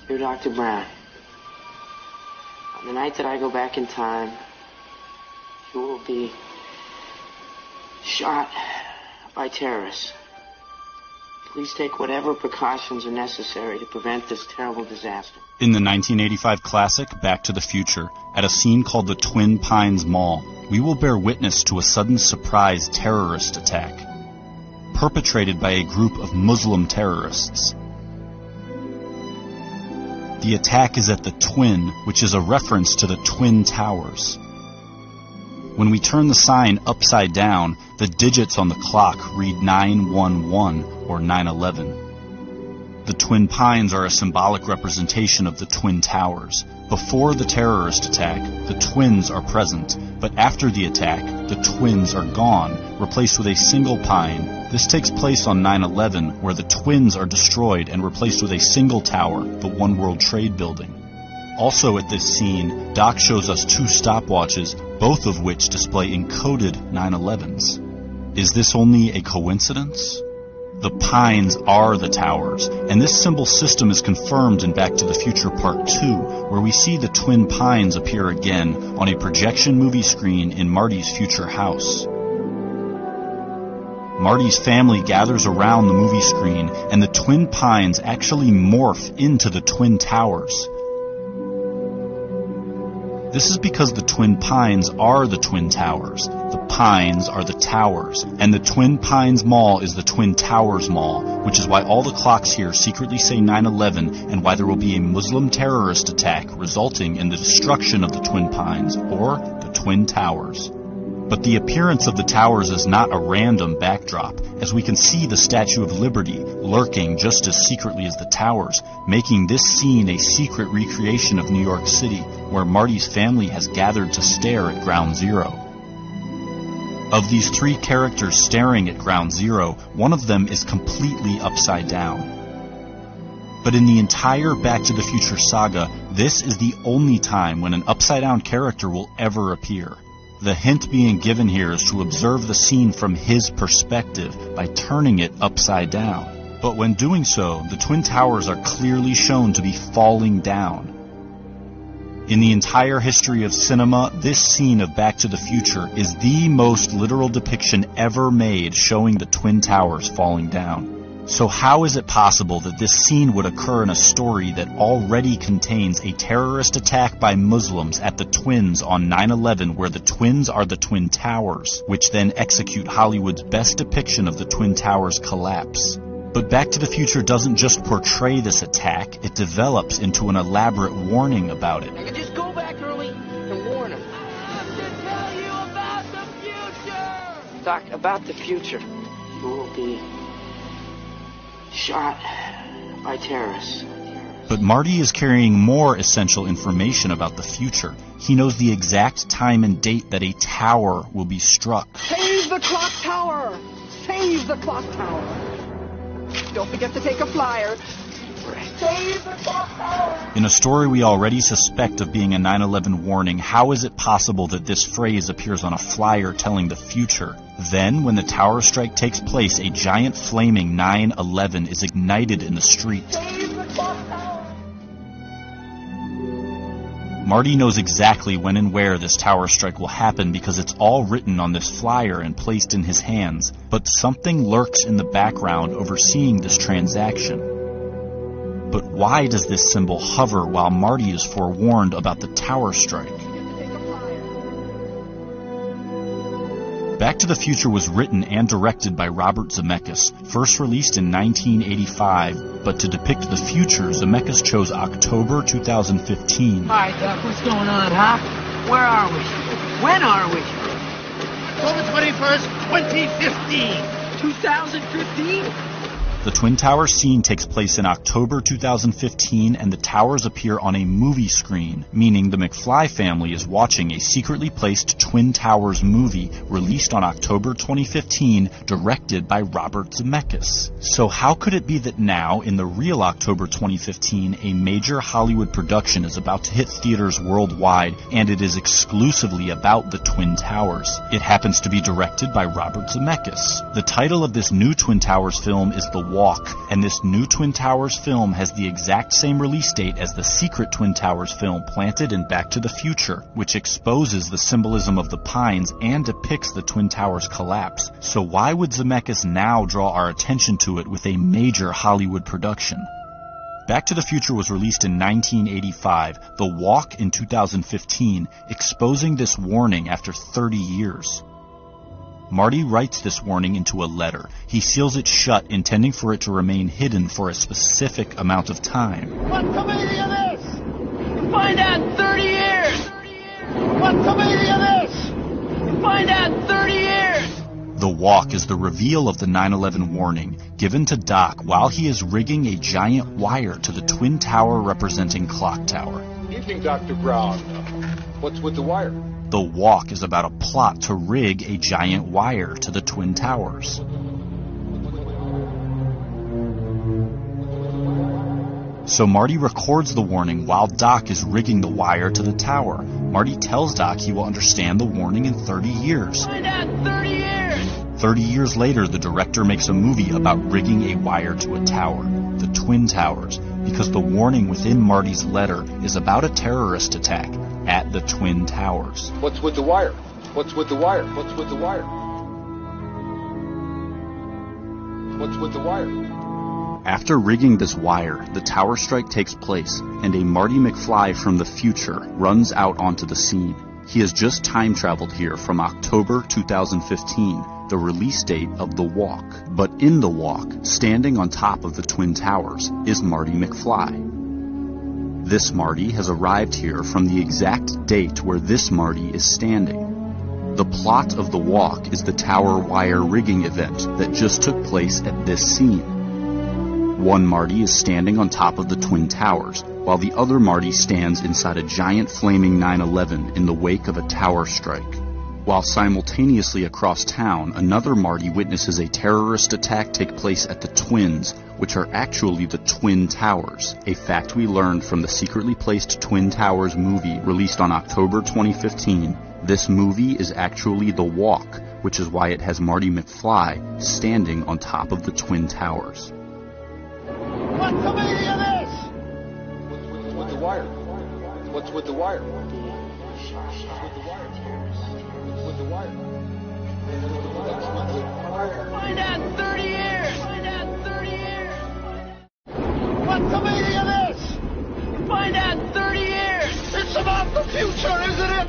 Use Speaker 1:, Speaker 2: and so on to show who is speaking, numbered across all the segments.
Speaker 1: Dear Dr. Brown, on the night that I go back in time, you will be shot by terrorists. Please take whatever precautions are necessary to prevent this terrible disaster.
Speaker 2: In the 1985 classic Back to the Future, at a scene called the Twin Pines Mall, we will bear witness to a sudden surprise terrorist attack, perpetrated by a group of Muslim terrorists. The attack is at the Twin, which is a reference to the Twin Towers. When we turn the sign upside down, the digits on the clock read 911 or 911. The Twin Pines are a symbolic representation of the Twin Towers. Before the terrorist attack, the twins are present, but after the attack, the twins are gone, replaced with a single pine. This takes place on 9/11, where the twins are destroyed and replaced with a single tower, the One World Trade Building. Also at this scene, Doc shows us two stopwatches, both of which display encoded 9/11s. Is this only a coincidence? The pines are the towers, and this symbol system is confirmed in Back to the Future Part 2, where we see the Twin Pines appear again on a projection movie screen in Marty's future house. Marty's family gathers around the movie screen, and the Twin Pines actually morph into the Twin Towers. This is because the Twin Pines are the Twin Towers, the pines are the towers, and the Twin Pines Mall is the Twin Towers Mall, which is why all the clocks here secretly say 9/11 and why there will be a Muslim terrorist attack resulting in the destruction of the Twin Pines, or the Twin Towers. But the appearance of the towers is not a random backdrop, as we can see the Statue of Liberty lurking just as secretly as the towers, making this scene a secret recreation of New York City, where Marty's family has gathered to stare at Ground Zero. Of these three characters staring at Ground Zero, one of them is completely upside down. But in the entire Back to the Future saga, this is the only time when an upside-down character will ever appear. The hint being given here is to observe the scene from his perspective by turning it upside down. But when doing so, the Twin Towers are clearly shown to be falling down. In the entire history of cinema, this scene of Back to the Future is the most literal depiction ever made showing the Twin Towers falling down. So how is it possible that this scene would occur in a story that already contains a terrorist attack by Muslims at the Twins on 9/11, where the twins are the Twin Towers, which then execute Hollywood's best depiction of the Twin Towers' collapse? But Back to the Future doesn't just portray this attack, it develops into an elaborate warning about it.
Speaker 1: I could just go back early and warn him.
Speaker 3: I have to tell you about the future!
Speaker 1: Doc, about the future, you will be shot by terrorists.
Speaker 2: But Marty is carrying more essential information about the future. He knows the exact time and date that a tower will be struck.
Speaker 3: Save the clock tower! Save the clock tower! Don't forget to take a flyer. Save the clock tower!
Speaker 2: In a story we already suspect of being a 9/11 warning, how is it possible that this phrase appears on a flyer telling the future? Then, when the tower strike takes place, a giant flaming 9/11 is ignited in the street.
Speaker 3: Save the clock tower!
Speaker 2: Marty knows exactly when and where this tower strike will happen because it's all written on this flyer and placed in his hands. But something lurks in the background overseeing this transaction. But why does this symbol hover while Marty is forewarned about the tower strike? Back to the Future was written and directed by Robert Zemeckis, first released in 1985, but to depict the future, Zemeckis chose October 2015.
Speaker 3: Hi, Doc, what's going on, huh? Where are we? When are we?
Speaker 4: October 21st, 2015.
Speaker 3: 2015?
Speaker 2: The Twin Towers scene takes place in October 2015, and the towers appear on a movie screen, meaning the McFly family is watching a secretly placed Twin Towers movie released on October 2015, directed by Robert Zemeckis. So how could it be that now, in the real October 2015, a major Hollywood production is about to hit theaters worldwide, and it is exclusively about the Twin Towers? It happens to be directed by Robert Zemeckis. The title of this new Twin Towers film is The Walk, and this new Twin Towers film has the exact same release date as the secret Twin Towers film planted in Back to the Future, which exposes the symbolism of the Pines and depicts the Twin Towers collapse. So why would Zemeckis now draw our attention to it with a major Hollywood production? Back to the Future was released in 1985, The Walk in 2015, exposing this warning after 30 years. Marty writes this warning into a letter. He seals it shut, intending for it to remain hidden for a specific amount of time.
Speaker 4: What's the meaning of this?
Speaker 3: Find out in 30 years!
Speaker 4: What's the meaning of this?
Speaker 3: Find out in 30 years!
Speaker 2: The Walk is the reveal of the 9/11 warning given to Doc while he is rigging a giant wire to the Twin Tower representing Clock Tower.
Speaker 5: Evening, Dr. Brown. What's with the wire?
Speaker 2: The Walk is about a plot to rig a giant wire to the Twin Towers. So Marty records the warning while Doc is rigging the wire to the tower. Marty tells Doc he will understand the warning in 30 years.
Speaker 3: Find out in 30 years!
Speaker 2: 30 years later, the director makes a movie about rigging a wire to a tower, the Twin Towers, because the warning within Marty's letter is about a terrorist attack at the Twin Towers.
Speaker 5: What's with the wire? What's with the wire? What's with the wire? What's with the wire?
Speaker 2: After rigging this wire, the tower strike takes place, and a Marty McFly from the future runs out onto the scene. He has just time traveled here from October 2015, the release date of The Walk. But in The Walk, standing on top of the Twin Towers, is Marty McFly. This Marty has arrived here from the exact date where this Marty is standing. The plot of The Walk is the tower wire rigging event that just took place at this scene. One Marty is standing on top of the Twin Towers, while the other Marty stands inside a giant flaming 9/11 in the wake of a tower strike. While simultaneously across town, another Marty witnesses a terrorist attack take place at the Twins, which are actually the Twin Towers, a fact we learned from the secretly placed Twin Towers movie released on October 2015. This movie is actually The Walk, which is why it has Marty McFly standing on top of the Twin Towers.
Speaker 4: What's the meaning of this?
Speaker 5: What's with the wire? What's with the wire? With the wire?
Speaker 3: Find out in 30 years! Find out in 30 years!
Speaker 4: What's the meaning of this?
Speaker 3: Find out in 30 years!
Speaker 4: It's about the future, isn't it?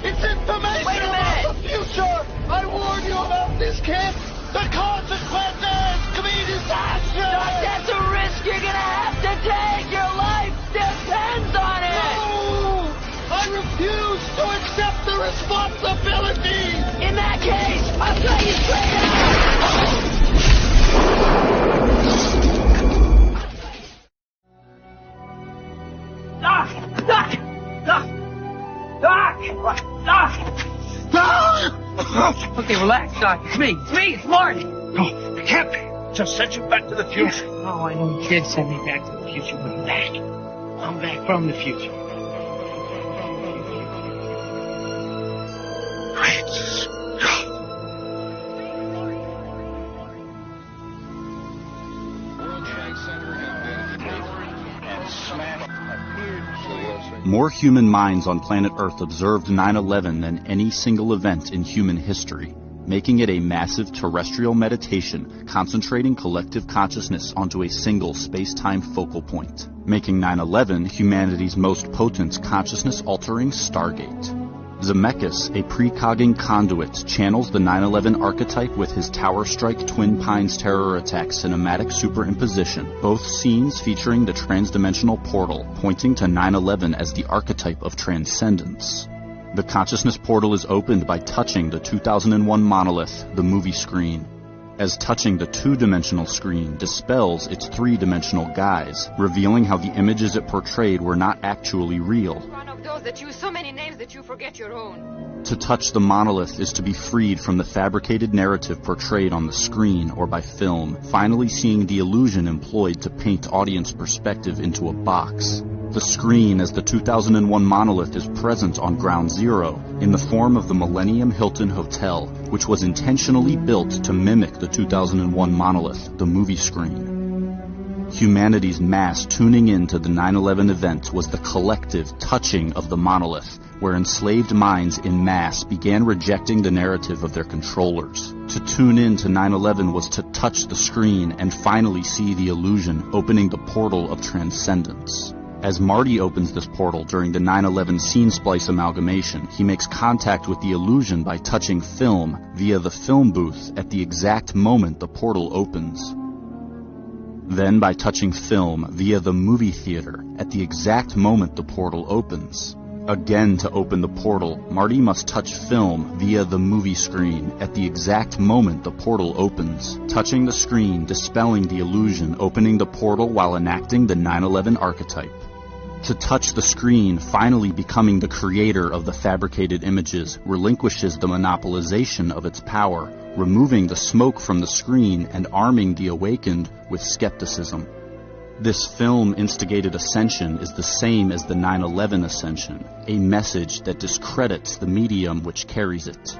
Speaker 4: It's information
Speaker 3: Wait a
Speaker 4: about
Speaker 3: minute.
Speaker 4: the future. I warned you about this, kid. The consequences could be disastrous.
Speaker 3: Doc, that's a risk you're gonna have to take! Your life depends on it!
Speaker 4: No! I refuse to accept the responsibility!
Speaker 3: In that case, I'll tell you straight out! Doc! Doc! Doc! Doc! Doc! Okay, relax, Doc. It's me. It's me. It's Marty.
Speaker 4: No, it can't be. Just sent you back to the future.
Speaker 3: Oh, I know you did send me back to the future, but I'm back. I'm back from the future.
Speaker 4: Great Scott.
Speaker 2: More human minds on planet Earth observed 9/11 than any single event in human history, making it a massive terrestrial meditation concentrating collective consciousness onto a single space-time focal point, making 9/11 humanity's most potent consciousness-altering stargate. Zemeckis, a precogging conduit, channels the 9/11 archetype with his Tower Strike Twin Pines terror attack cinematic superimposition, both scenes featuring the transdimensional portal, pointing to 9/11 as the archetype of transcendence. The consciousness portal is opened by touching the 2001 monolith, the movie screen, as touching the two-dimensional screen dispels its three-dimensional guise, revealing how the images it portrayed were not actually real.
Speaker 6: One of those that use so many names that you forget your own.
Speaker 2: To touch the monolith is to be freed from the fabricated narrative portrayed on the screen or by film, finally seeing the illusion employed to paint audience perspective into a box. The screen as the 2001 monolith is present on Ground Zero in the form of the Millennium Hilton Hotel, which was intentionally built to mimic the 2001 monolith, the movie screen. Humanity's mass tuning in to the 9/11 event was the collective touching of the monolith, where enslaved minds in mass began rejecting the narrative of their controllers. To tune in to 9/11 was to touch the screen and finally see the illusion opening the portal of transcendence. As Marty opens this portal during the 9/11 Scene Splice amalgamation, he makes contact with the illusion by touching film via the film booth at the exact moment the portal opens. Then by touching film via the movie theater at the exact moment the portal opens. Again, to open the portal, Marty must touch film via the movie screen at the exact moment the portal opens, touching the screen, dispelling the illusion, opening the portal while enacting the 9/11 archetype. To touch the screen, finally becoming the creator of the fabricated images, relinquishes the monopolization of its power, removing the smoke from the screen and arming the awakened with skepticism. This film-instigated ascension is the same as the 9/11 ascension, a message that discredits the medium which carries it.